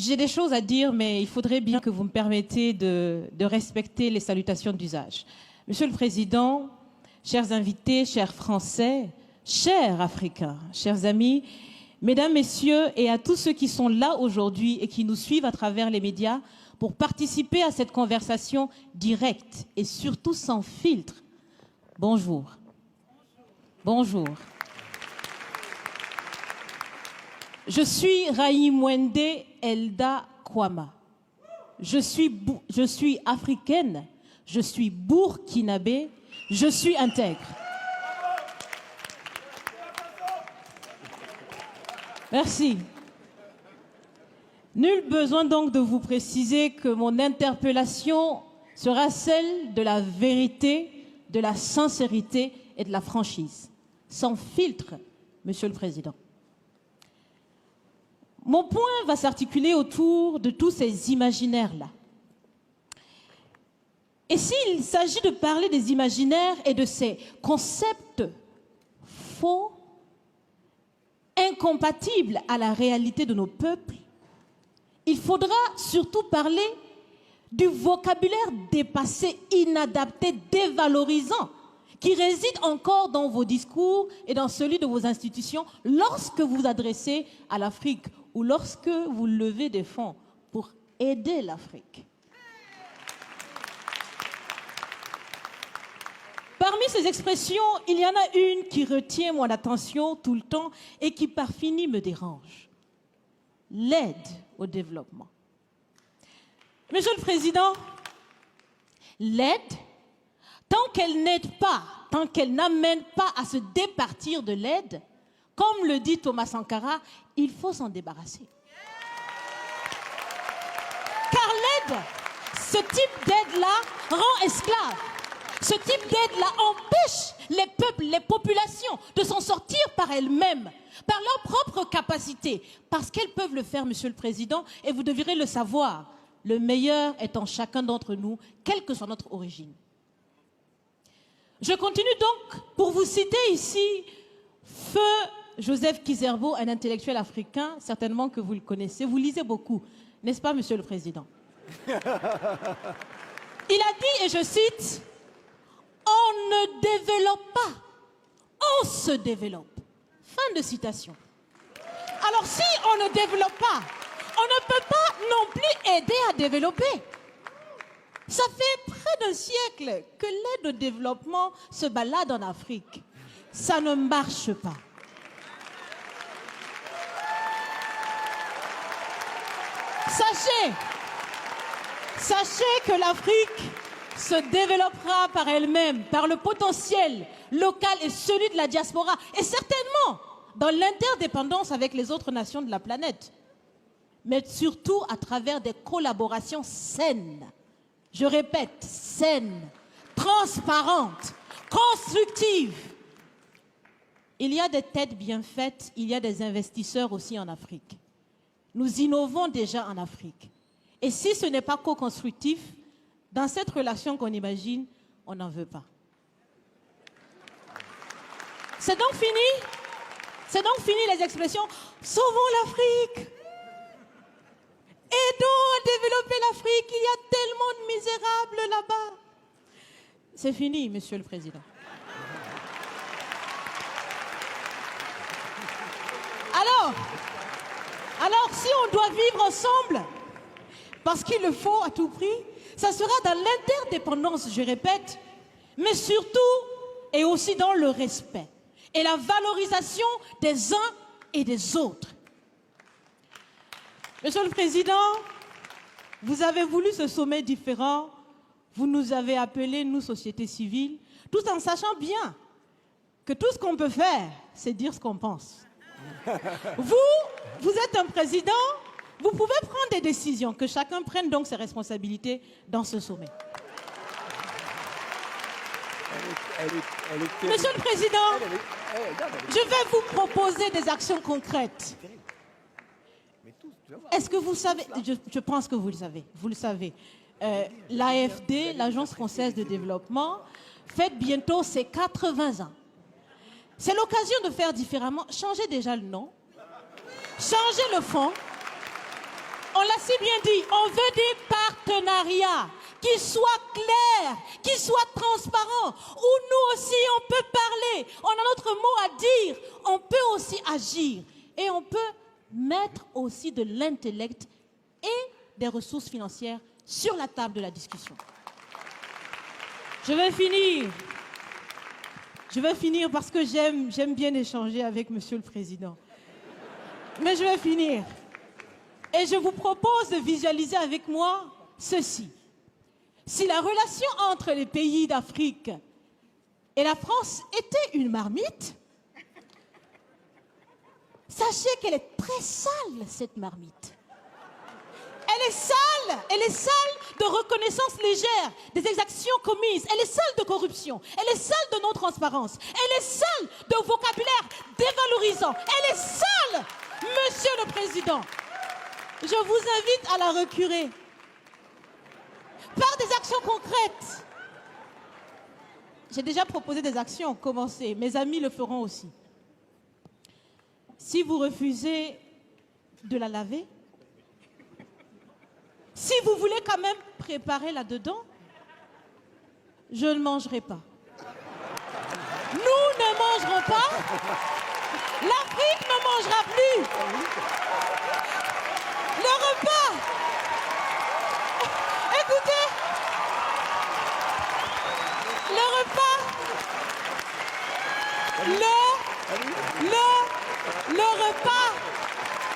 J'ai des choses à dire, mais il faudrait bien que vous me permettiez de respecter les salutations d'usage. Monsieur le Président, chers invités, chers Français, chers Africains, chers amis, Mesdames, Messieurs, et à tous ceux qui sont là aujourd'hui et qui nous suivent à travers les médias pour participer à cette conversation directe et surtout sans filtre, bonjour. Bonjour. Je suis Raïmwende Elda Kwama. Je suis africaine, je suis burkinabé, je suis intègre. Merci. Nul besoin donc de vous préciser que mon interpellation sera celle de la vérité, de la sincérité et de la franchise. Sans filtre, Monsieur le Président. Mon point va s'articuler autour de tous ces imaginaires-là. Et s'il s'agit de parler des imaginaires et de ces concepts faux, incompatibles à la réalité de nos peuples, il faudra surtout parler du vocabulaire dépassé, inadapté, dévalorisant, qui réside encore dans vos discours et dans celui de vos institutions lorsque vous vous adressez à l'Afrique ou lorsque vous levez des fonds pour aider l'Afrique. Parmi ces expressions, il y en a une qui retient mon attention tout le temps et qui par fini me dérange. L'aide au développement. Monsieur le Président, l'aide, tant qu'elle n'aide pas, tant qu'elle n'amène pas à se départir de l'aide, comme le dit Thomas Sankara, il faut s'en débarrasser. Car l'aide, ce type d'aide-là rend esclave. Ce type d'aide-là empêche les peuples, les populations de s'en sortir par elles-mêmes, par leur propre capacité, parce qu'elles peuvent le faire, Monsieur le Président, et vous devrez le savoir, le meilleur est en chacun d'entre nous, quelle que soit notre origine. Je continue donc pour vous citer ici Feu Joseph Kizerbo, un intellectuel africain, certainement que vous le connaissez, vous lisez beaucoup, n'est-ce pas, Monsieur le Président? Il a dit, et je cite, « On ne développe pas, on se développe ». Fin de citation. Alors si on ne développe pas, on ne peut pas non plus aider à développer. Ça fait près d'un siècle que l'aide au développement se balade en Afrique. Ça ne marche pas. Sachez que l'Afrique se développera par elle-même, par le potentiel local et celui de la diaspora, et certainement dans l'interdépendance avec les autres nations de la planète, mais surtout à travers des collaborations saines. Je répète, saines, transparentes, constructives. Il y a des têtes bien faites, il y a des investisseurs aussi en Afrique. Nous innovons déjà en Afrique. Et si ce n'est pas co-constructif, dans cette relation qu'on imagine, on n'en veut pas. C'est donc fini? C'est donc fini les expressions « Sauvons l'Afrique ». Aidons à développer l'Afrique, il y a tellement de misérables là-bas. C'est fini, Monsieur le Président. Alors, si on doit vivre ensemble, parce qu'il le faut à tout prix, ça sera dans l'interdépendance, je répète, mais surtout et aussi dans le respect et la valorisation des uns et des autres. Monsieur le Président, vous avez voulu ce sommet différent, vous nous avez appelés, nous, société civile, tout en sachant bien que tout ce qu'on peut faire, c'est dire ce qu'on pense. Vous êtes un président, vous pouvez prendre des décisions, que chacun prenne donc ses responsabilités dans ce sommet. Monsieur le Président, je vais vous proposer des actions concrètes. Est-ce que vous savez, je pense que vous le savez, l'AFD, l'Agence française de développement, fête bientôt ses 80 ans. C'est l'occasion de faire différemment. Changez déjà le nom, changez le fond. On l'a si bien dit, on veut des partenariats qui soient clairs, qui soient transparents, où nous aussi on peut parler, on a notre mot à dire, on peut aussi agir et on peut mettre aussi de l'intellect et des ressources financières sur la table de la discussion. Je vais finir parce que j'aime bien échanger avec Monsieur le Président. Mais je vais finir. Et je vous propose de visualiser avec moi ceci. Si la relation entre les pays d'Afrique et la France était une marmite, sachez qu'elle est très sale, cette marmite. Elle est sale de reconnaissance légère des exactions commises. Elle est sale de corruption. Elle est sale de non-transparence. Elle est sale de vocabulaire dévalorisant. Elle est sale, Monsieur le Président. Je vous invite à la recurer par des actions concrètes. J'ai déjà proposé des actions, commencez. Mes amis le feront aussi. Si vous refusez de la laver, si vous voulez quand même préparer là-dedans, je ne mangerai pas. Nous ne mangerons pas. L'Afrique ne mangera plus. Le repas. Écoutez. Le repas.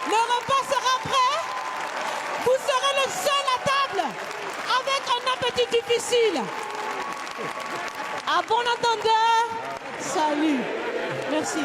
Le repas sera prêt. Vous serez le seul à table avec un appétit difficile. À bon entendeur, salut. Merci.